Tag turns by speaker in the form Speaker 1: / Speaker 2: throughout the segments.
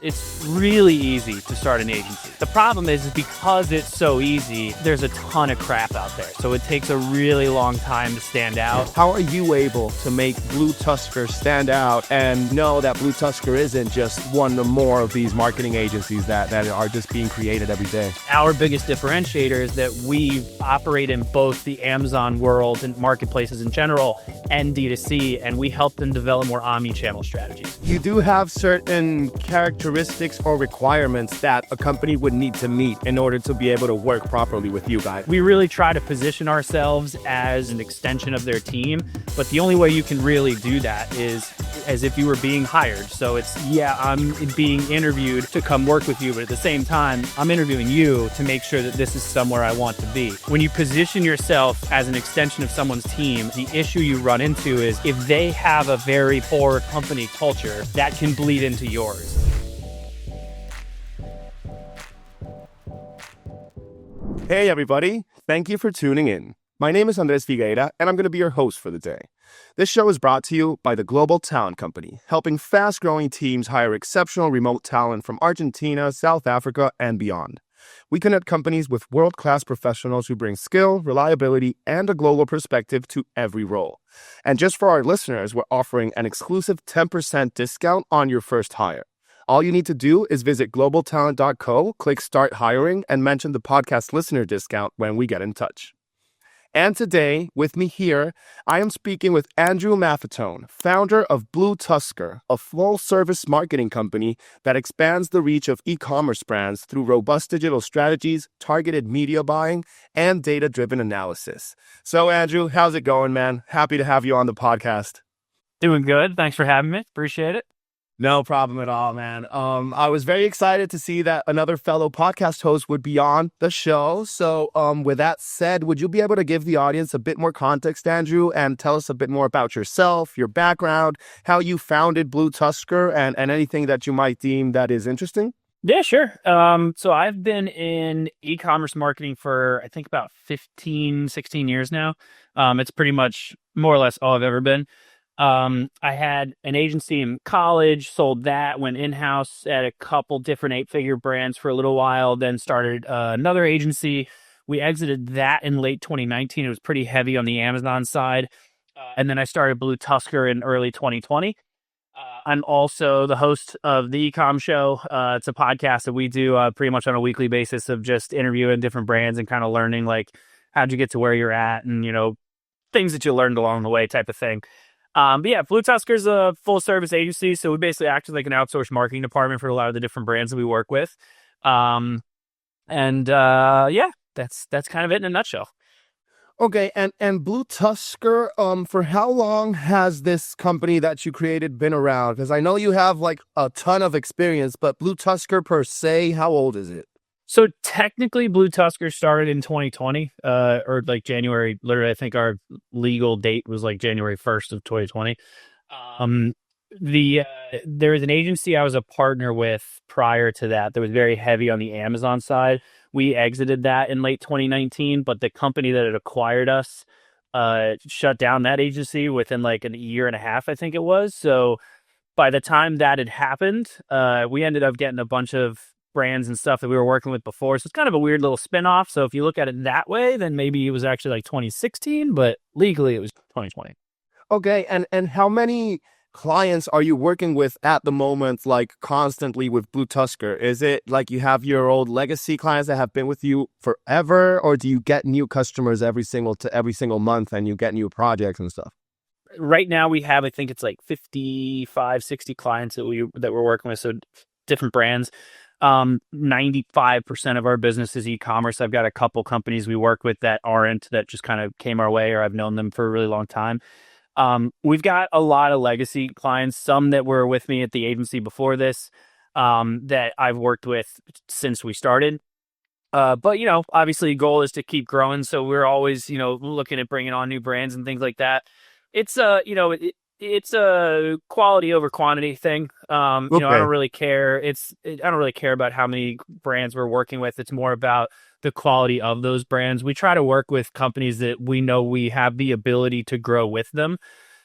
Speaker 1: It's really easy to start an agency. The problem is because it's so easy, there's a ton of crap out there. So it takes a really long time to stand out.
Speaker 2: How are you able to make BlueTuskr stand out and know that BlueTuskr isn't just one or more of these marketing agencies that are just being created every day?
Speaker 1: Our biggest differentiator is that we operate in both the Amazon world and marketplaces in general and D2C, and we help them develop more omnichannel strategies.
Speaker 2: You do have certain characteristics or requirements that a company would need to meet in order to be able to work properly with you guys.
Speaker 1: We really try to position ourselves as an extension of their team, but the only way you can really do that is as if you were being hired. So it's, I'm being interviewed to come work with you, but at the same time, I'm interviewing you to make sure that this is somewhere I want to be. When you position yourself as an extension of someone's team, the issue you run into is if they have a very poor company culture, that can bleed into yours.
Speaker 2: Hey everybody, thank you for tuning in. My name is Andres Figueira, and I'm going to be your host for the day. This show is brought to you by the Global Talent Company, helping fast-growing teams hire exceptional remote talent from Argentina, South Africa, and beyond. We connect companies with world-class professionals who bring skill, reliability, and a global perspective to every role. And just for our listeners, we're offering an exclusive 10% discount on your first hire. All you need to do is visit globaltalent.co, click Start Hiring, and mention the podcast listener discount when we get in touch. And today, with me here, I am speaking with Andrew Maffetone, founder of BlueTuskr, a full-service marketing company that expands the reach of e-commerce brands through robust digital strategies, targeted media buying, and data-driven analysis. So, Andrew, how's it going, man? Happy to have you on the podcast.
Speaker 1: Doing good. Thanks for having me. Appreciate it.
Speaker 2: No problem at all, man. I was very excited to see that another fellow podcast host would be on the show. So with that said, would you be able to give the audience a bit more context, Andrew, and tell us a bit more about yourself, your background, how you founded BlueTuskr, and anything that you might deem that is interesting?
Speaker 1: Yeah, sure. So I've been in e-commerce marketing for, I think, about 15, 16 years now. It's pretty much more or less all I've ever been. I had an agency in college, sold that, went in-house at a couple different 8-figure brands for a little while, then started another agency. We exited that in late 2019. It was pretty heavy on the Amazon side. And then I started BlueTuskr in early 2020. I'm also the host of the e-com show. It's a podcast that we do pretty much on a weekly basis of just interviewing different brands and kind of learning, like, how'd you get to where you're at and, things that you learned along the way type of thing. But yeah, BlueTuskr is a full service agency. So we basically act as like an outsourced marketing department for a lot of the different brands that we work with. That's kind of it in a nutshell.
Speaker 2: Okay. And BlueTuskr, for how long has this company that you created been around? Because I know you have like a ton of experience, but BlueTuskr per se, how old is it?
Speaker 1: So technically, BlueTuskr started in 2020, or like January. Literally, I think our legal date was like January 1st of 2020. There was an agency I was a partner with prior to that was very heavy on the Amazon side. We exited that in late 2019, but the company that had acquired us shut down that agency within like a year and a half, I think it was. So by the time that had happened, we ended up getting a bunch of brands and stuff that we were working with before. So it's kind of a weird little spinoff. So if you look at it that way, then maybe it was actually like 2016, but legally it was 2020.
Speaker 2: Okay. And how many clients are you working with at the moment, like constantly with BlueTuskr? Is it like you have your old legacy clients that have been with you forever, or do you get new customers every single month and you get new projects and stuff?
Speaker 1: Right now we have, I think it's like 55, 60 clients that we're working with. So different brands. 95% of our business is e-commerce. I've got a couple companies we work with that just kind of came our way, or I've known them for a really long time. We've got a lot of legacy clients, some that were with me at the agency before this, that I've worked with since we started. But obviously the goal is to keep growing. So we're always, looking at bringing on new brands and things like that. It's it's a quality over quantity thing. I don't really care. I don't really care about how many brands we're working with. It's more about the quality of those brands. We try to work with companies that we know we have the ability to grow with them.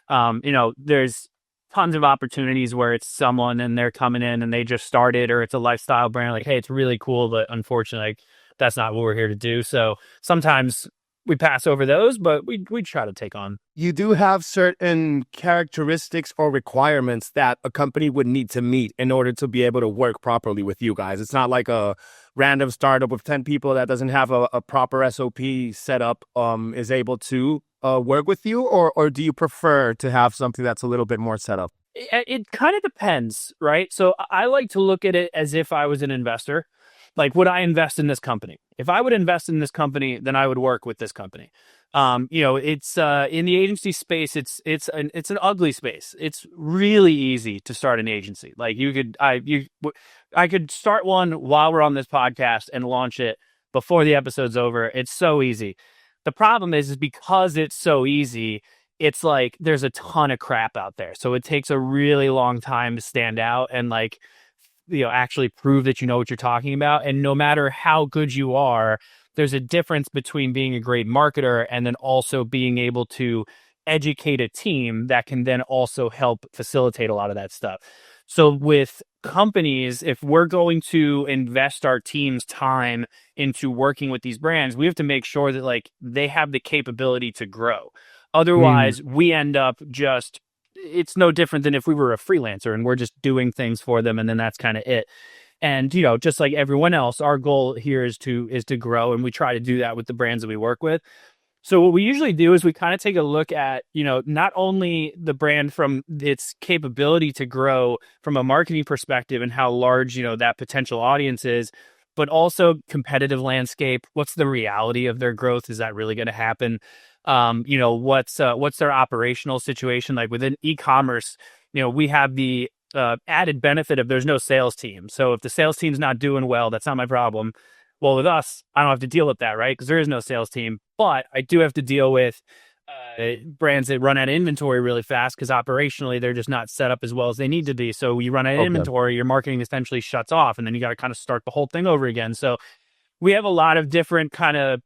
Speaker 1: There's tons of opportunities where it's someone and they're coming in and they just started, or it's a lifestyle brand. Like, hey, it's really cool, but unfortunately, like, that's not what we're here to do. So sometimes we pass over those, but we try to take on.
Speaker 2: You do have certain characteristics or requirements that a company would need to meet in order to be able to work properly with you guys. It's not like a random startup with 10 people that doesn't have a proper SOP set up, is able to work with you, or do you prefer to have something that's a little bit more set up?
Speaker 1: It kind of depends, right? So I like to look at it as if I was an investor. Like, would I invest in this company? If I would invest in this company, then I would work with this company. It's in the agency space. It's an ugly space. It's really easy to start an agency. Like, I could start one while we're on this podcast and launch it before the episode's over. It's so easy. The problem is because it's so easy, it's like there's a ton of crap out there. So it takes a really long time to stand out and, like, actually prove that you know what you're talking about. And no matter how good you are, there's a difference between being a great marketer and then also being able to educate a team that can then also help facilitate a lot of that stuff. So with companies, if we're going to invest our team's time into working with these brands, we have to make sure that, like, they have the capability to grow. Otherwise, we end up just, it's no different than if we were a freelancer and we're just doing things for them, and then that's kind of it. And, just like everyone else, our goal here is to grow, and we try to do that with the brands that we work with. So what we usually do is we kind of take a look at, not only the brand from its capability to grow from a marketing perspective and how large, that potential audience is, but also competitive landscape. What's the reality of their growth? Is that really going to happen? What's their operational situation? Like within e-commerce, we have the added benefit of there's no sales team. So if the sales team's not doing well, that's not my problem. Well, with us, I don't have to deal with that, right? Because there is no sales team. But I do have to deal with brands that run out of inventory really fast because operationally they're just not set up as well as they need to be. So you run out of inventory, your marketing essentially shuts off, and then you got to kind of start the whole thing over again. So we have a lot of different kind of,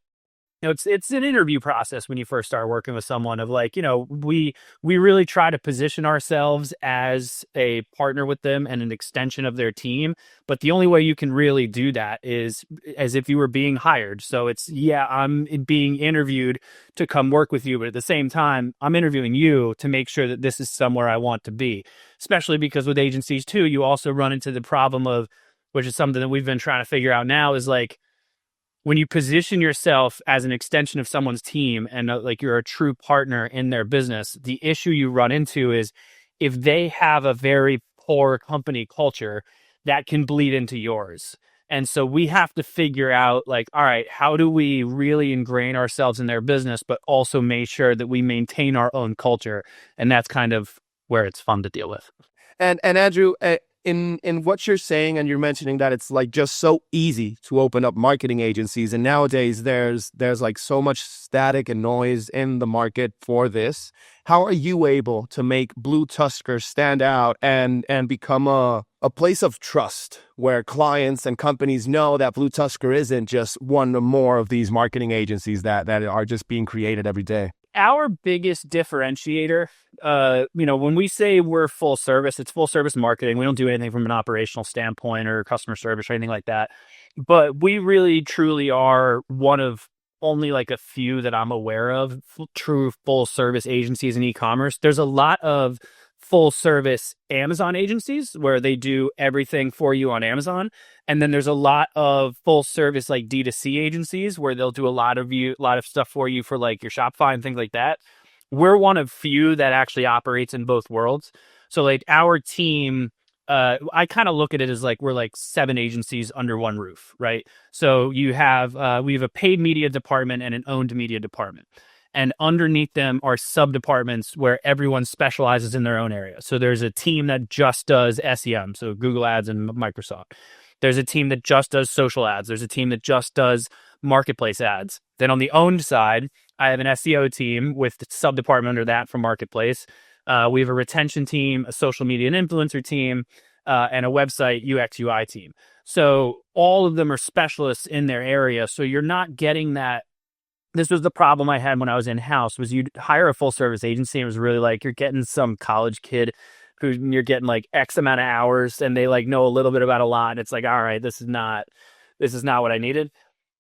Speaker 1: it's an interview process when you first start working with someone of, like, we really try to position ourselves as a partner with them and an extension of their team. But the only way you can really do that is as if you were being hired. So it's, I'm being interviewed to come work with you, but at the same time, I'm interviewing you to make sure that this is somewhere I want to be, especially because with agencies too, you also run into the problem of, which is something that we've been trying to figure out now, is like, when you position yourself as an extension of someone's team and like you're a true partner in their business, the issue you run into is if they have a very poor company culture, that can bleed into yours. And so we have to figure out, like, all right, how do we really ingrain ourselves in their business, but also make sure that we maintain our own culture? And that's kind of where it's fun to deal with.
Speaker 2: And Andrew, in what you're saying, and you're mentioning that it's like just so easy to open up marketing agencies, and nowadays there's like so much static and noise in the market for this. How are you able to make BlueTuskr stand out and become a place of trust where clients and companies know that BlueTuskr isn't just one or more of these marketing agencies that are just being created every day?
Speaker 1: Our biggest differentiator, when we say we're full service, it's full service marketing. We don't do anything from an operational standpoint or customer service or anything like that. But we really, truly are one of only like a few that I'm aware of true full service agencies in e-commerce. There's a lot of full service Amazon agencies where they do everything for you on Amazon. And then there's a lot of full service like D2C agencies where they'll do a lot of stuff for you for like your Shopify and things like that. We're one of few that actually operates in both worlds. So like our team, I kind of look at it as like we're like 7 agencies under one roof, right? So we have a paid media department and an owned media department. And underneath them are sub-departments where everyone specializes in their own area. So there's a team that just does SEM, so Google Ads and Microsoft. There's a team that just does social ads. There's a team that just does marketplace ads. Then on the owned side, I have an SEO team with the sub-department under that for marketplace. We have a retention team, a social media and influencer team, and a website UX UI team. So all of them are specialists in their area. So you're not getting that. This was the problem I had when I was in-house, was you'd hire a full service agency. And it was really like you're getting some college kid who you're getting like X amount of hours and they like know a little bit about a lot. And it's like, all right, this is not what I needed.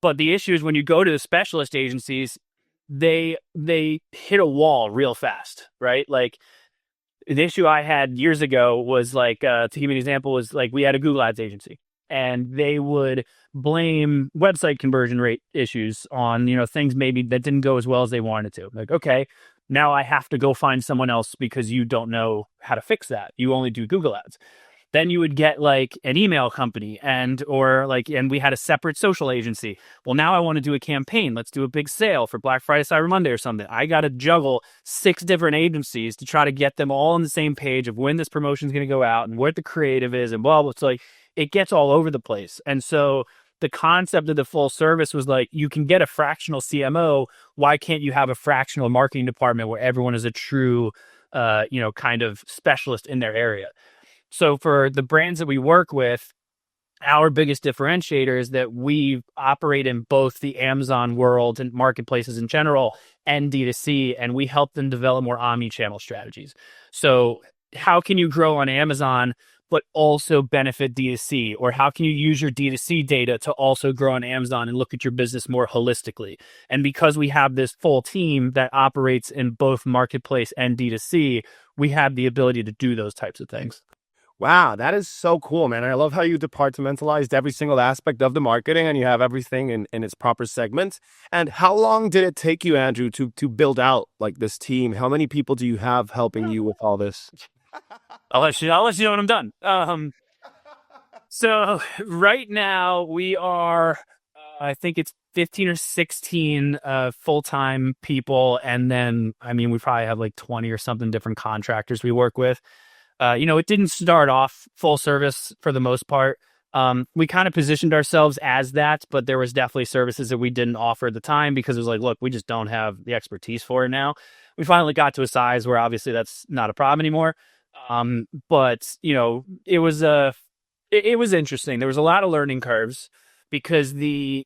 Speaker 1: But the issue is when you go to the specialist agencies, they hit a wall real fast, right? Like the issue I had years ago was like, to give you an example, was like we had a Google Ads agency and they would blame website conversion rate issues on, things maybe that didn't go as well as they wanted to. Like, okay, now I have to go find someone else because you don't know how to fix that. You only do Google Ads. Then you would get like an email company and we had a separate social agency. Well, now I want to do a campaign. Let's do a big sale for Black Friday, Cyber Monday or something. I got to juggle 6 different agencies to try to get them all on the same page of when this promotion is going to go out and what the creative is and blah, blah. It's like, it gets all over the place. And so the concept of the full service was like, you can get a fractional CMO. Why can't you have a fractional marketing department where everyone is a true, kind of specialist in their area? So for the brands that we work with, our biggest differentiator is that we operate in both the Amazon world and marketplaces in general and D2C, and we help them develop more omnichannel strategies. So how can you grow on Amazon but also benefit D2C? Or how can you use your D2C data to also grow on Amazon and look at your business more holistically? And because we have this full team that operates in both marketplace and D2C, we have the ability to do those types of things.
Speaker 2: Wow, that is so cool, man. I love how you departmentalized every single aspect of the marketing and you have everything in its proper segment. And how long did it take you, Andrew, to build out like this team? How many people do you have helping you with all this?
Speaker 1: I'll let you know when I'm done. So right now we are, I think it's 15 or 16 full-time people. And then, we probably have like 20 or something different contractors we work with. It didn't start off full service for the most part. We kind of positioned ourselves as that, but there was definitely services that we didn't offer at the time because it was like, look, we just don't have the expertise for it now. We finally got to a size where obviously that's not a problem anymore. But it was interesting. There was a lot of learning curves because the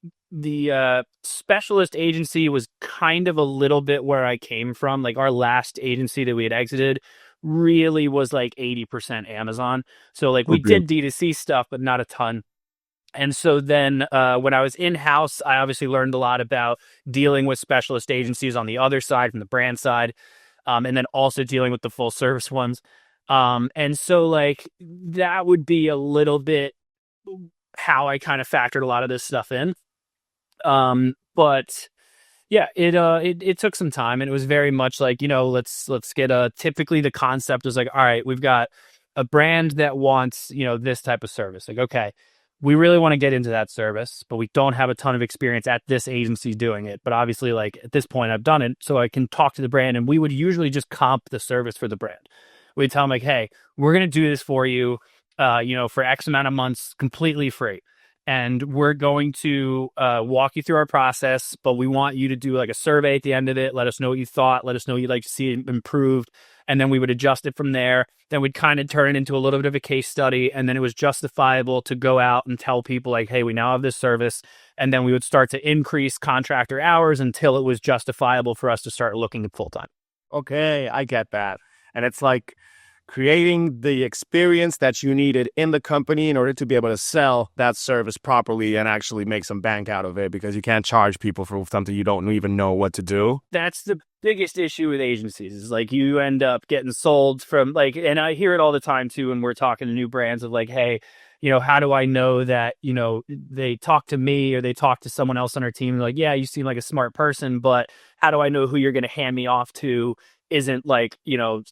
Speaker 1: specialist agency was kind of a little bit where I came from. Like our last agency that we had exited really was like 80% Amazon. So like we did D2C stuff, but not a ton. And so then when I was in-house, I obviously learned a lot about dealing with specialist agencies on the other side, from the brand side, and then also dealing with the full service ones. And so like that would be a little bit how I kind of factored a lot of this stuff in. But yeah, it took some time, and it was very much like, let's get typically the concept was like, all right, we've got a brand that wants, this type of service. Like, okay, we really want to get into that service, but we don't have a ton of experience at this agency doing it. But obviously, like at this point I've done it, so I can talk to the brand, and we would usually just comp the service for the brand. We'd tell them like, hey, we're going to do this for you, for X amount of months, completely free. And we're going to walk you through our process, but we want you to do like a survey at the end of it. Let us know what you thought. Let us know you'd like to see it improved. And then we would adjust it from there. Then we'd kind of turn it into a little bit of a case study. And then it was justifiable to go out and tell people like, hey, we now have this service. And then we would start to increase contractor hours until it was justifiable for us to start looking at full time.
Speaker 2: Okay, I get that. And it's like creating the experience that you needed in the company in order to be able to sell that service properly and actually make some bank out of it, because you can't charge people for something you don't even know what to do.
Speaker 1: That's the biggest issue with agencies is like you end up getting sold from like, and I hear it all the time too when we're talking to new brands of like, hey, how do I know that, they talk to me or they talk to someone else on our team? Like, yeah, you seem like a smart person, but how do I know who you're going to hand me off to isn't like,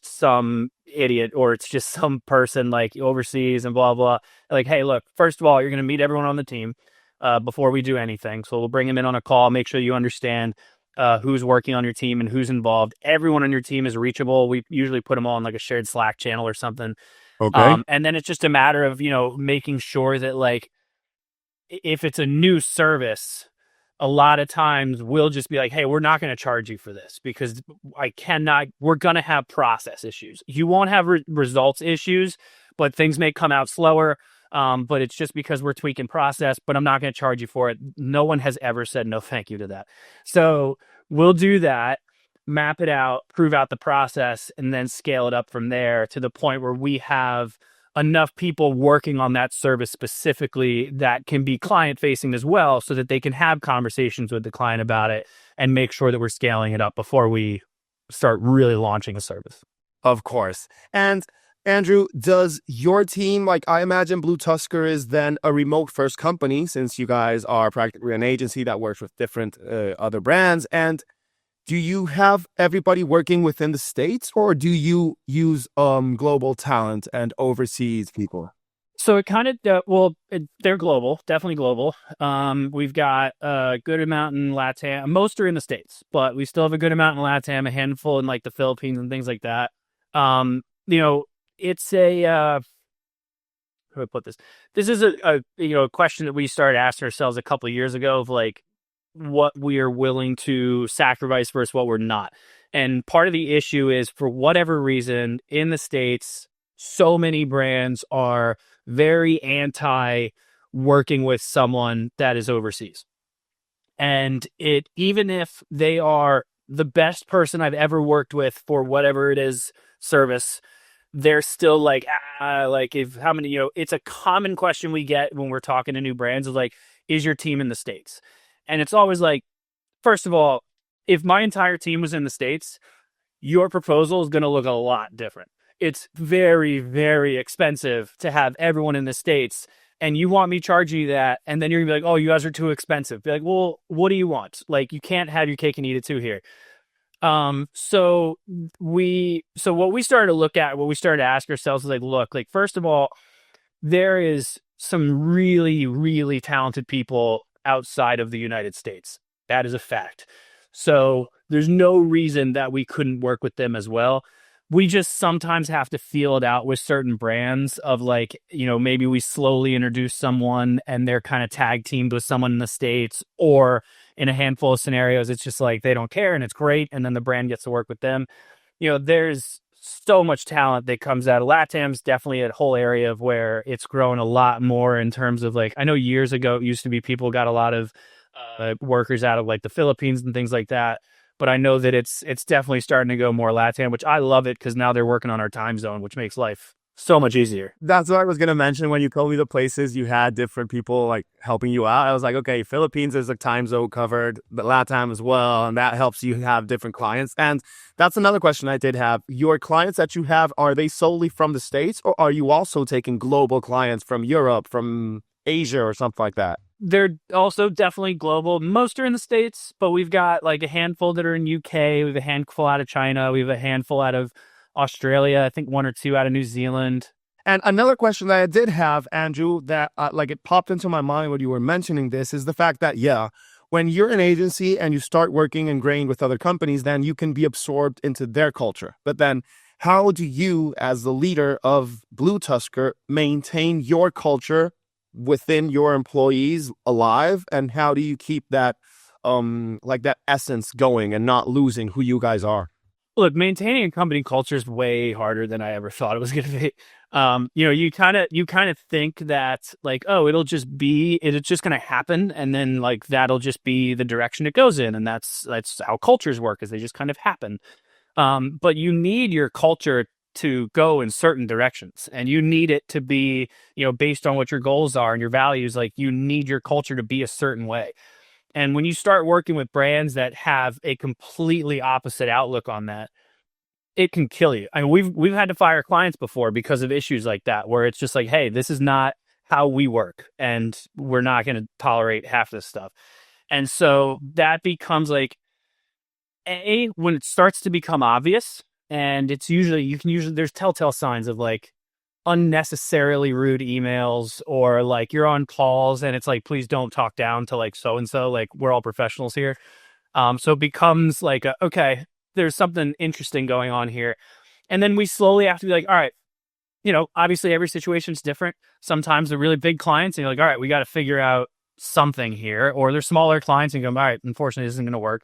Speaker 1: some idiot, or it's just some person like overseas and blah, blah. Like, hey, look, first of all, you're going to meet everyone on the team before we do anything. So we'll bring them in on a call, make sure you understand who's working on your team and who's involved. Everyone on your team is reachable. We usually put them all in like a shared Slack channel or something.
Speaker 2: Okay.
Speaker 1: And then it's just a matter of, making sure that like, if it's a new service, a lot of times we'll just be like, hey, we're not going to charge you for this because we're going to have process issues. You won't have results issues, but things may come out slower. But it's just because we're tweaking process, but I'm not going to charge you for it. No one has ever said no thank you to that. So we'll do that. map it out, prove out the process, and then scale it up from there to the point where we have enough people working on that service specifically that can be client facing as well, so that they can have conversations with the client about it and make sure that we're scaling it up before we start really launching a service.
Speaker 2: Of course. And Andrew, does your team, like I imagine BlueTuskr is then a remote first company, since you guys are practically an agency that works with different other brands. And do you have everybody working within the States, or do you use global talent and overseas people?
Speaker 1: So it kind of they're global, definitely global. We've got a good amount in LATAM. Most are in the States, but we still have a good amount in LATAM, a handful in like the Philippines and things like that. You know, it's a how do I put this? This is a question that we started asking ourselves a couple of years ago of like what we are willing to sacrifice versus what we're not. And part of the issue is, for whatever reason, in the States, so many brands are very anti working with someone that is overseas. And even if they are the best person I've ever worked with for whatever it is service, they're still like, like if how many, it's a common question we get when we're talking to new brands is like, is your team in the States? And it's always like, first of all, if my entire team was in the States, your proposal is going to look a lot different. It's very, very expensive to have everyone in the States, and you want me charging you that, and then you're gonna be like, oh, you guys are too expensive. Be like, well, what do you want? Like, you can't have your cake and eat it too here. So what we started to look at, what we started to ask ourselves is like, look, like, first of all, there is some really, really talented people outside of the United States. That is a fact. So there's no reason that we couldn't work with them as well. We just sometimes have to feel it out with certain brands of like, maybe we slowly introduce someone and they're kind of tag teamed with someone in the States, or in a handful of scenarios, it's just like they don't care and it's great. And then the brand gets to work with them. There's so much talent that comes out of LATAM's definitely a whole area of where it's grown a lot more in terms of like, I know years ago, it used to be people got a lot of workers out of like the Philippines and things like that. But I know that it's definitely starting to go more LATAM, which I love it because now they're working on our time zone, which makes life so much easier.
Speaker 2: That's what I was going to mention when you told me the places you had different people like helping you out. I was like, okay, Philippines is a time zone covered, but LATAM as well. And that helps you have different clients. And that's another question I did have. Your clients that you have, are they solely from the States, or are you also taking global clients from Europe, from Asia, or something like that?
Speaker 1: They're also definitely global. Most are in the States, but we've got like a handful that are in UK. We have a handful out of China. We have a handful out of Australia. I think one or two out of New Zealand.
Speaker 2: And another question that I did have, Andrew, that like it popped into my mind when you were mentioning this, is the fact that, yeah, when you're an agency and you start working ingrained with other companies, then you can be absorbed into their culture. But then how do you, as the leader of BlueTuskr, maintain your culture within your employees alive, and how do you keep that like that essence going and not losing who you guys are?
Speaker 1: Look, maintaining a company culture is way harder than I ever thought it was going to be. You kind of think that like, oh, it's just going to happen, and then like that'll just be the direction it goes in, and that's how cultures work, is they just kind of happen. But you need your culture to go in certain directions, and you need it to be, based on what your goals are and your values. Like, you need your culture to be a certain way. And when you start working with brands that have a completely opposite outlook on that, it can kill you. I mean, we've had to fire clients before because of issues like that, where it's just like, hey, this is not how we work, and we're not going to tolerate half this stuff. And so that becomes like, when it starts to become obvious, and it's usually, there's telltale signs of like unnecessarily rude emails, or like you're on calls and it's like, please don't talk down to like so and so, like we're all professionals here. So it becomes like, okay, there's something interesting going on here. And then we slowly have to be like, all right, obviously every situation's different. Sometimes they're really big clients and you're like, all right, we got to figure out something here. Or they're smaller clients and you go, all right, unfortunately this isn't going to work.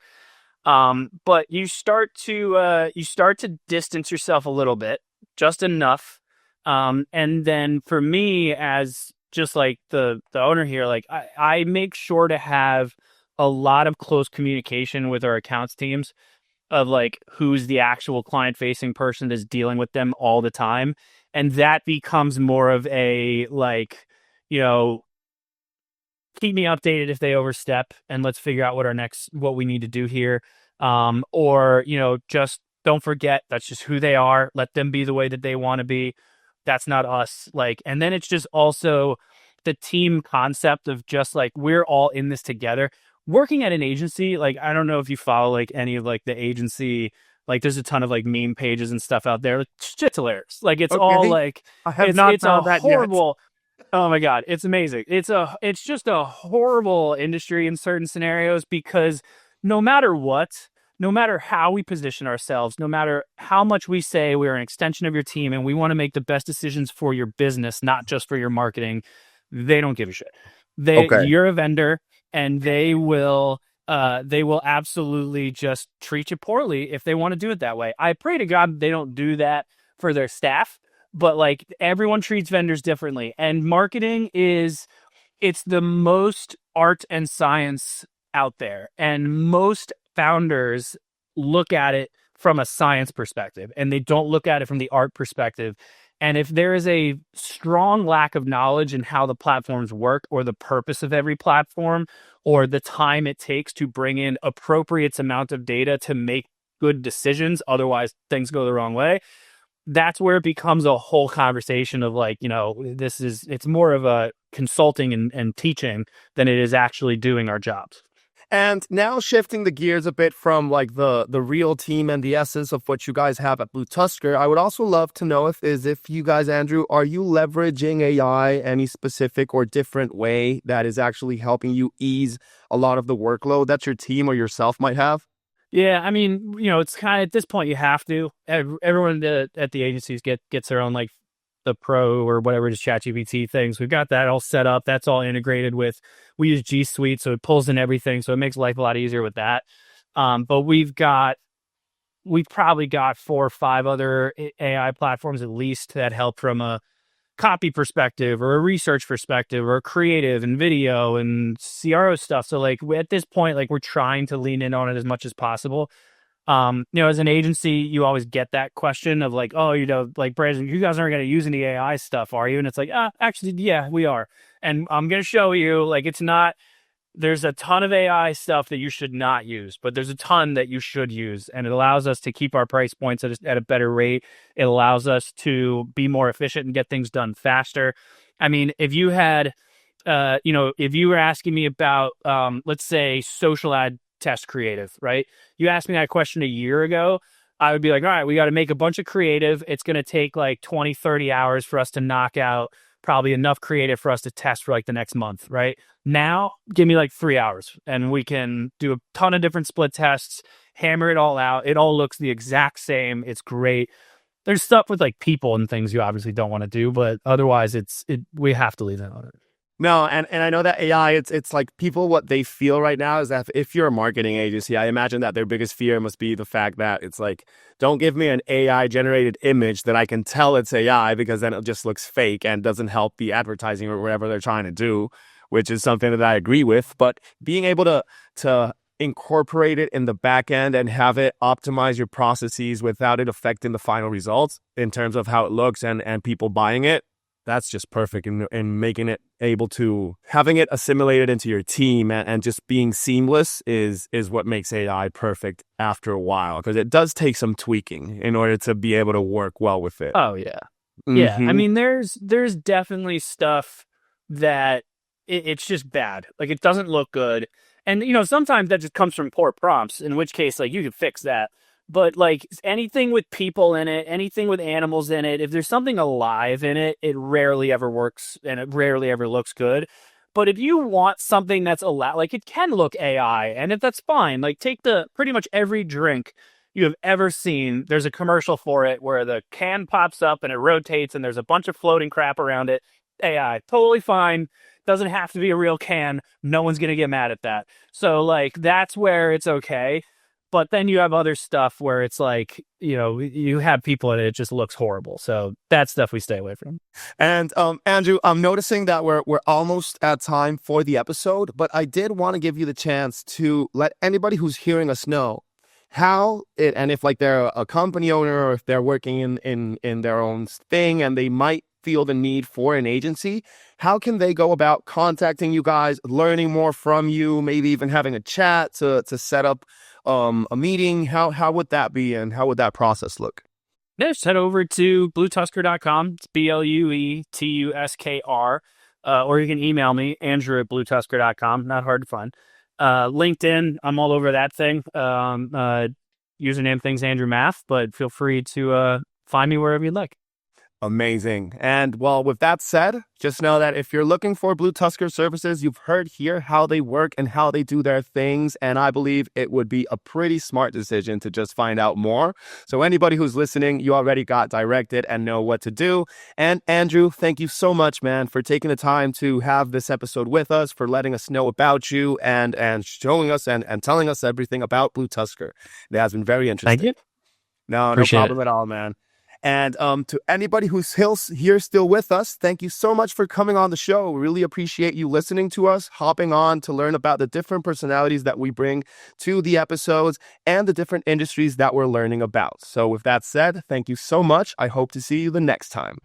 Speaker 1: But you start to distance yourself a little bit, just enough. And then for me, as just like the owner here, like I make sure to have a lot of close communication with our accounts teams. of like who's the actual client facing person that's dealing with them all the time. And that becomes more of a like, you know, keep me updated if they overstep and let's figure out what we need to do here. Or, just don't forget that's just who they are. Let them be the way that they want to be. That's not us. Like, and then it's just also the team concept of just like we're all in this together. Working at an agency, like I don't know if you follow like any of like the agency, like there's a ton of like meme pages and stuff out there. Like, shit's hilarious. Like it's all
Speaker 2: Okay.
Speaker 1: like
Speaker 2: I have
Speaker 1: it's
Speaker 2: not
Speaker 1: it's a
Speaker 2: found that yet.
Speaker 1: horrible. Oh my God, it's amazing. It's just a horrible industry in certain scenarios because no matter what, no matter how we position ourselves, no matter how much we say we're an extension of your team and we want to make the best decisions for your business, not just for your marketing, they don't give a shit.
Speaker 2: Okay.
Speaker 1: You're a vendor and they will absolutely just treat you poorly if they want to do it that way. I pray to God they don't do that for their staff, but like everyone treats vendors differently. And marketing it's the most art and science out there. And most founders look at it from a science perspective and they don't look at it from the art perspective. And if there is a strong lack of knowledge in how the platforms work or the purpose of every platform or the time it takes to bring in appropriate amount of data to make good decisions, otherwise things go the wrong way, that's where it becomes a whole conversation of like, it's more of a consulting and teaching than it is actually doing our jobs.
Speaker 2: And now shifting the gears a bit from like the real team and the essence of what you guys have at BlueTuskr, I would also love to know if you guys, Andrew, are you leveraging AI any specific or different way that is actually helping you ease a lot of the workload that your team or yourself might have?
Speaker 1: Yeah, I mean, it's kind of at this point you have to. Everyone at the agencies gets their own like the pro or whatever it is ChatGPT things. We've got that all set up. That's all integrated with. We use G Suite, so it pulls in everything, so it makes life a lot easier with that. But we've probably got 4 or 5 other AI platforms at least that help from a copy perspective or a research perspective or creative and video and CRO stuff. So like at this point, like we're trying to lean in on it as much as possible. As an agency, you always get that question of like, oh, like Brandon, you guys aren't going to use any AI stuff, are you? And it's like, actually, yeah, we are. And I'm going to show you like, there's a ton of AI stuff that you should not use, but there's a ton that you should use. And it allows us to keep our price points at a better rate. It allows us to be more efficient and get things done faster. I mean, if you had, if you were asking me about, let's say, social ad test creative, right? You asked me that question a year ago. I would be like, all right, we got to make a bunch of creative. It's going to take like 20, 30 hours for us to knock out probably enough creative for us to test for like the next month, right? Now, give me like 3 hours and we can do a ton of different split tests, hammer it all out. It all looks the exact same. It's great. There's stuff with like people and things you obviously don't want to do, but otherwise we have to leave that on it.
Speaker 2: No, and I know that AI, it's like people, what they feel right now is that if you're a marketing agency, I imagine that their biggest fear must be the fact that it's like, don't give me an AI generated image that I can tell it's AI because then it just looks fake and doesn't help the advertising or whatever they're trying to do, which is something that I agree with. But being able to incorporate it in the back end and have it optimize your processes without it affecting the final results in terms of how it looks and people buying it, that's just perfect in making it able to having it assimilated into your team and just being seamless is what makes AI perfect after a while, because it does take some tweaking in order to be able to work well with it.
Speaker 1: Oh yeah. Yeah. I
Speaker 2: Mm-hmm.
Speaker 1: mean, there's definitely stuff that it's just bad. Like it doesn't look good. And sometimes that just comes from poor prompts, in which case like you can fix that. But like anything with people in it, anything with animals in it, if there's something alive in it, it rarely ever works and it rarely ever looks good. But if you want something that's alive, like it can look AI, and if that's fine, like take pretty much every drink you have ever seen, there's a commercial for it where the can pops up and it rotates and there's a bunch of floating crap around it. AI, totally fine. Doesn't have to be a real can. No one's going to get mad at that. So like that's where it's okay. But then you have other stuff where it's like, you have people and it just looks horrible. So that stuff we stay away from.
Speaker 2: And Andrew, I'm noticing that we're almost at time for the episode, but I did want to give you the chance to let anybody who's hearing us know and if like they're a company owner or if they're working in their own thing and they might feel the need for an agency, how can they go about contacting you guys, learning more from you, maybe even having a chat to set up a meeting? How would that be, and how would that process look?
Speaker 1: Yeah, just head over to bluetuskr.com. It's BLUETUSKR. Or you can email me, Andrew@bluetuskr.com. Not hard to find. LinkedIn, I'm all over that thing. Username thing's Andrew Math, but feel free to find me wherever you'd like.
Speaker 2: Amazing. And well, with that said, just know that if you're looking for BlueTuskr services, you've heard here how they work and how they do their things. And I believe it would be a pretty smart decision to just find out more. So anybody who's listening, you already got directed and know what to do. And Andrew, thank you so much, man, for taking the time to have this episode with us, for letting us know about you and showing us and telling us everything about BlueTuskr. It has been very interesting.
Speaker 1: Thank you.
Speaker 2: No
Speaker 1: Appreciate
Speaker 2: problem at all, man. And to anybody who's here still with us, thank you so much for coming on the show. We really appreciate you listening to us, hopping on to learn about the different personalities that we bring to the episodes and the different industries that we're learning about. So with that said, thank you so much. I hope to see you the next time.